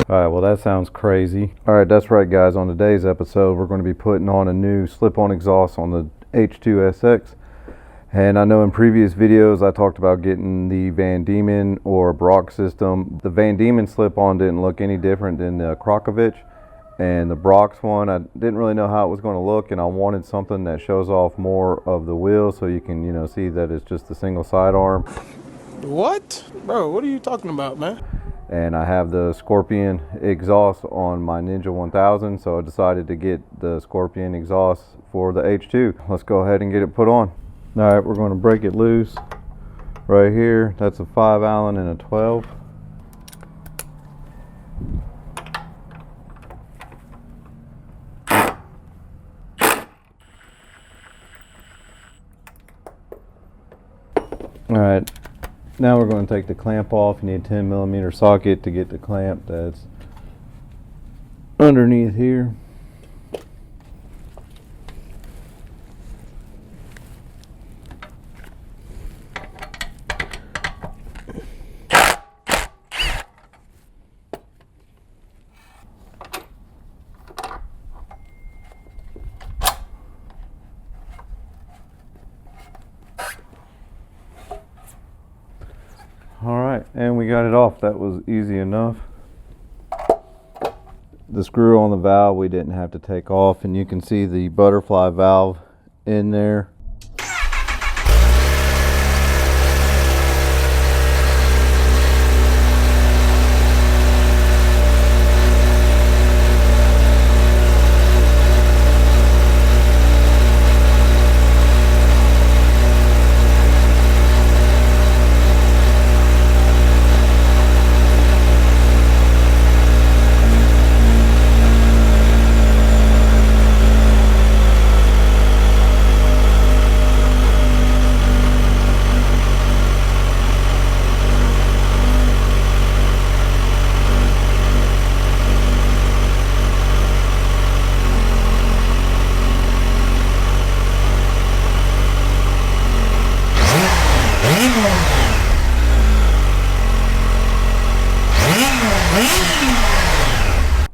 Alright, well that sounds crazy. Alright, that's right guys, on today's episode we're going to be putting on a new slip-on exhaust on the H2SX. And I know in previous videos I talked about getting the Van Diemen or Brock system. The Van Diemen slip-on didn't look any different than the Krakovich, and the Brock's one, I didn't really know how it was going to look, and I wanted something that shows off more of the wheel so you can, see that it's just a single sidearm. What? Bro, what are you talking about, man? And I have the Scorption exhaust on my Ninja 1000, so I decided to get the Scorption exhaust for the H2. Let's go ahead and get it put on. All right, we're going to break it loose right here. That's a 5 Allen and a 12. All right, now we're going to take the clamp off. You need a 10mm socket to get the clamp that's underneath here. Alright, and we got it off. That was easy enough. The screw on the valve we didn't have to take off, and you can see the butterfly valve in there.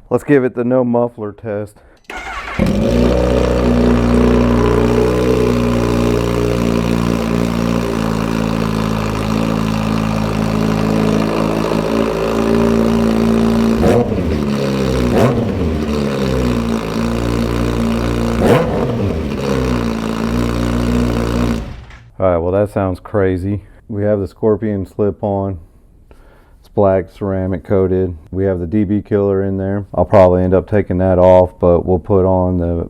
Let's give it the no muffler test. Alright, well that sounds crazy. We have the Scorption slip-on. It's black ceramic coated. We have the DB killer in there. I'll probably end up taking that off, but we'll put on the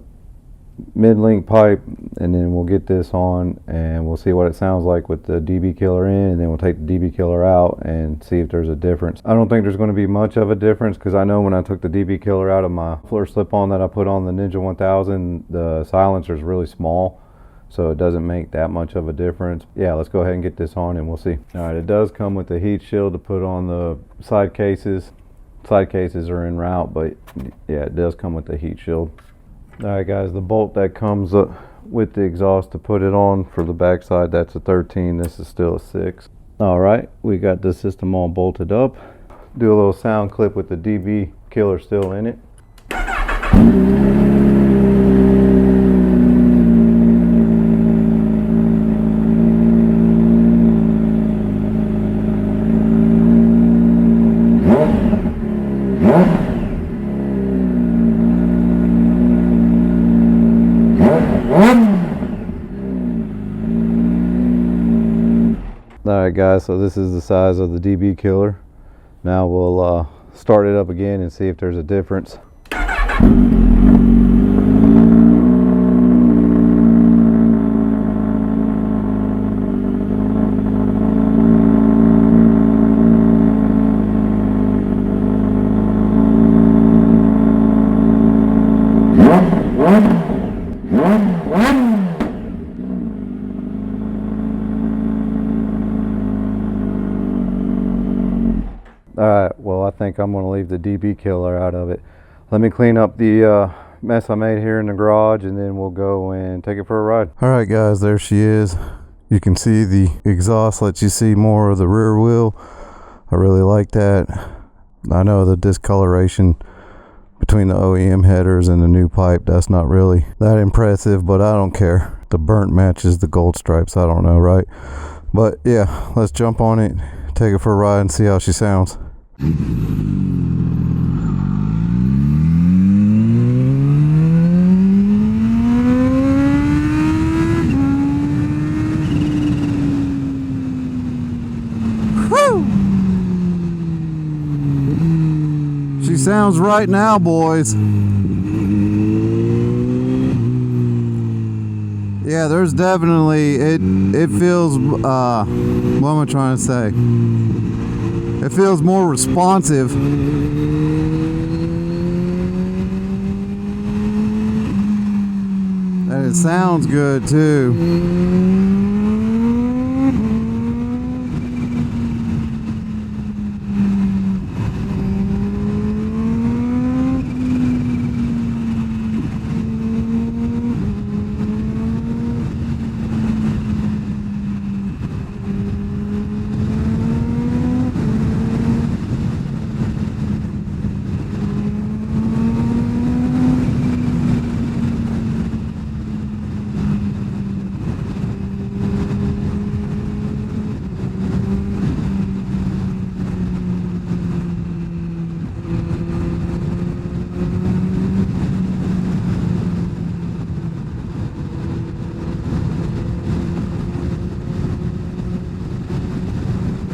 mid-link pipe, and then we'll get this on and we'll see what it sounds like with the DB killer in, and then we'll take the DB killer out and see if there's a difference. I don't think there's going to be much of a difference, because I know when I took the DB killer out of my muffler slip-on that I put on the Ninja 1000, the silencer is really small, so it doesn't make that much of a difference. Yeah, let's go ahead and get this on and we'll see. All right, it does come with the heat shield to put on the side cases. Side cases are en route, but yeah, it does come with the heat shield. All right guys, the bolt that comes with the exhaust to put it on for the back side, that's a 13. This is still a 6. All right, we got the system all bolted up. Do a little sound clip with the DB killer still in it. Alright guys, so this is the size of the DB killer. Now we'll start it up again and see if there's a difference. Alright, well so I think I'm going to leave the DB killer out of it. Let me clean up the mess I made here in the garage, and then we'll go and take it for a ride. Alright guys, there she is. You can see the exhaust lets you see more of the rear wheel. I really like that. I know the discoloration between the OEM headers and the new pipe, that's not really that impressive, but I don't care. The burnt matches the gold stripes, I don't know, right? But yeah, let's jump on it, take it for a ride, and see how she sounds. She sounds right now, boys. Yeah, there's definitely, it feels, what am I trying to say? It feels more responsive. And it sounds good too.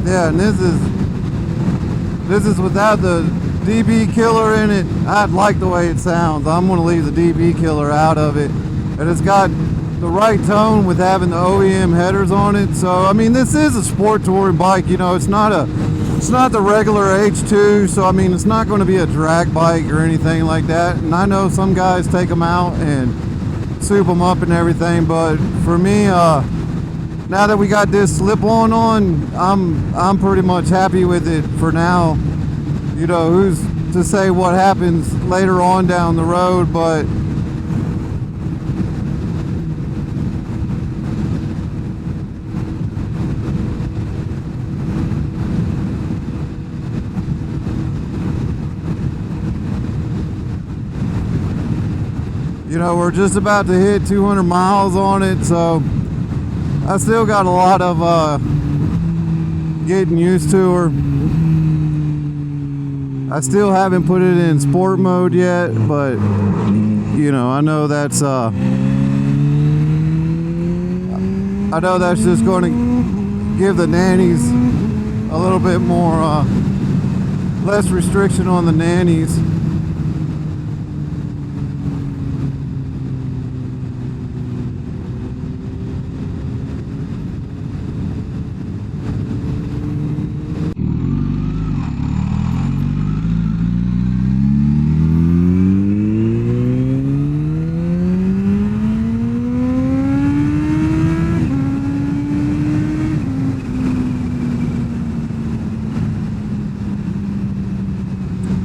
Yeah, and this is without the DB killer in it. I like the way it sounds. I'm going to leave the DB killer out of it. And it's got the right tone with having the OEM headers on it. So I mean, this is a sport touring bike. You know, it's not the regular H2. So I mean, it's not going to be a drag bike or anything like that. And I know some guys take them out and soup them up and everything, but for me, now that we got this slip-on I'm pretty much happy with it for now. You know, who's to say what happens later on down the road, but you know, we're just about to hit 200 miles on it, so I still got a lot of getting used to her. I still haven't put it in sport mode yet, but you know, I know that's just going to give the nannies a little bit more less restriction on the nannies.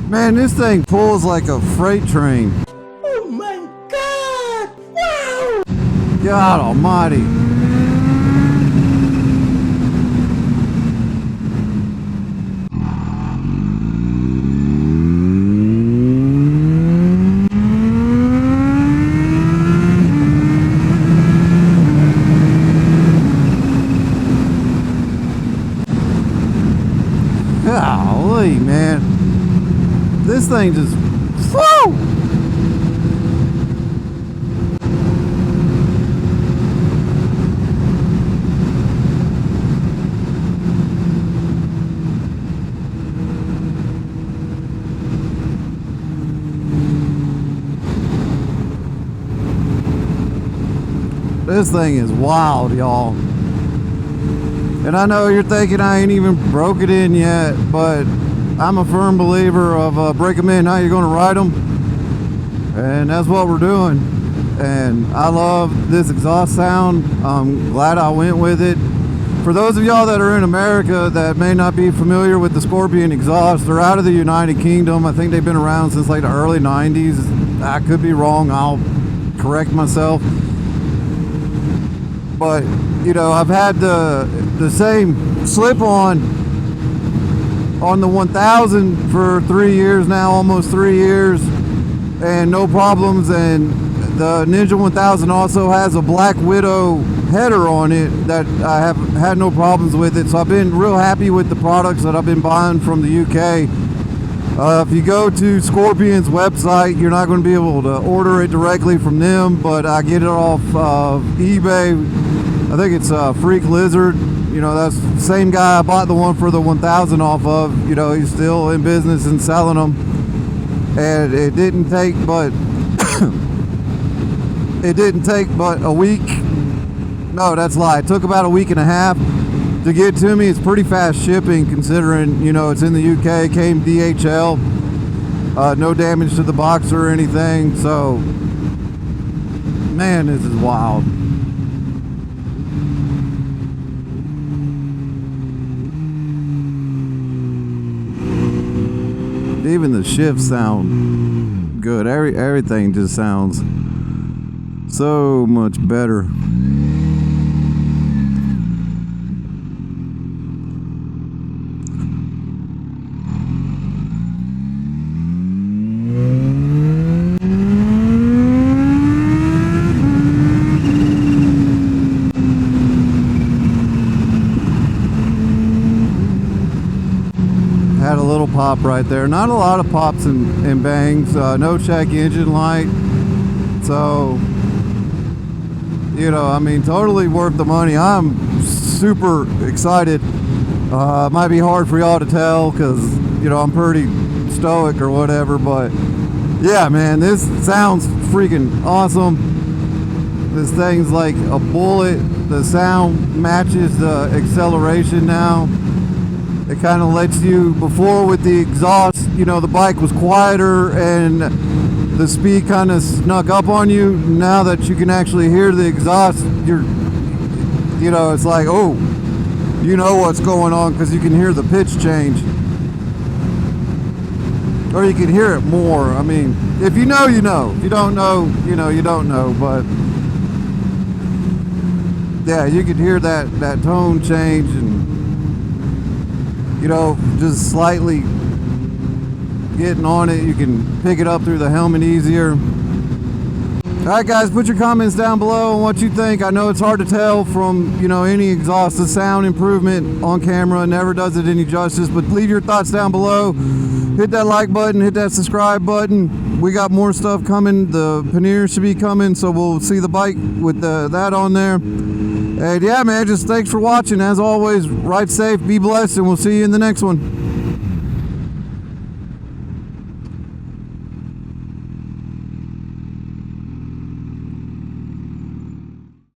Man, this thing pulls like a freight train. Oh my God! Wow! God almighty. Golly, man. This thing just, whoa! This thing is wild, y'all. And I know you're thinking I ain't even broke it in yet, but I'm a firm believer of break them in, now you're going to ride them. And that's what we're doing. And I love this exhaust sound. I'm glad I went with it. For those of y'all that are in America that may not be familiar with the Scorption Exhaust, they're out of the United Kingdom. I think they've been around since like the early 90s. I could be wrong, I'll correct myself. But, you know, I've had the same slip-on the 1000 for 3 years now, almost 3 years, and no problems. And the Ninja 1000 also has a Black Widow header on it that I have had no problems with it. So I've been real happy with the products that I've been buying from the UK. If you go to Scorpion's website, you're not going to be able to order it directly from them, but I get it off eBay. I think it's Freak Lizard. You know, that's the same guy I bought the one for the 1000 off of. You know, he's still in business and selling them. And it didn't take but a week. No, that's a lie. It took about a week and a half to get to me. It's pretty fast shipping considering, you know, it's in the UK. It came DHL. No damage to the box or anything. So, man, this is wild. Even the shifts sound good. Everything just sounds so much better. Had a little pop right there. Not a lot of pops and bangs. No check engine light. So, you know, I mean, totally worth the money. I'm super excited. Might be hard for y'all to tell because, you know, I'm pretty stoic or whatever. But, yeah, man, this sounds freaking awesome. This thing's like a bullet. The sound matches the acceleration now. It kind of lets you, before with the exhaust, you know, the bike was quieter and the speed kind of snuck up on you. Now that you can actually hear the exhaust, you know, it's like, oh, you know what's going on because you can hear the pitch change. Or you can hear it more. I mean, if you know, you know. If you don't know, you know, you don't know. But, yeah, you can hear that tone change and, you know, just slightly getting on it. You can pick it up through the helmet easier. Alright guys, put your comments down below on what you think. I know it's hard to tell from, you know, any exhaust. The sound improvement on camera never does it any justice, but leave your thoughts down below. Hit that like button, hit that subscribe button. We got more stuff coming. The panniers should be coming, so we'll see the bike with that on there. And yeah, man, just thanks for watching. As always, ride safe, be blessed, and we'll see you in the next one.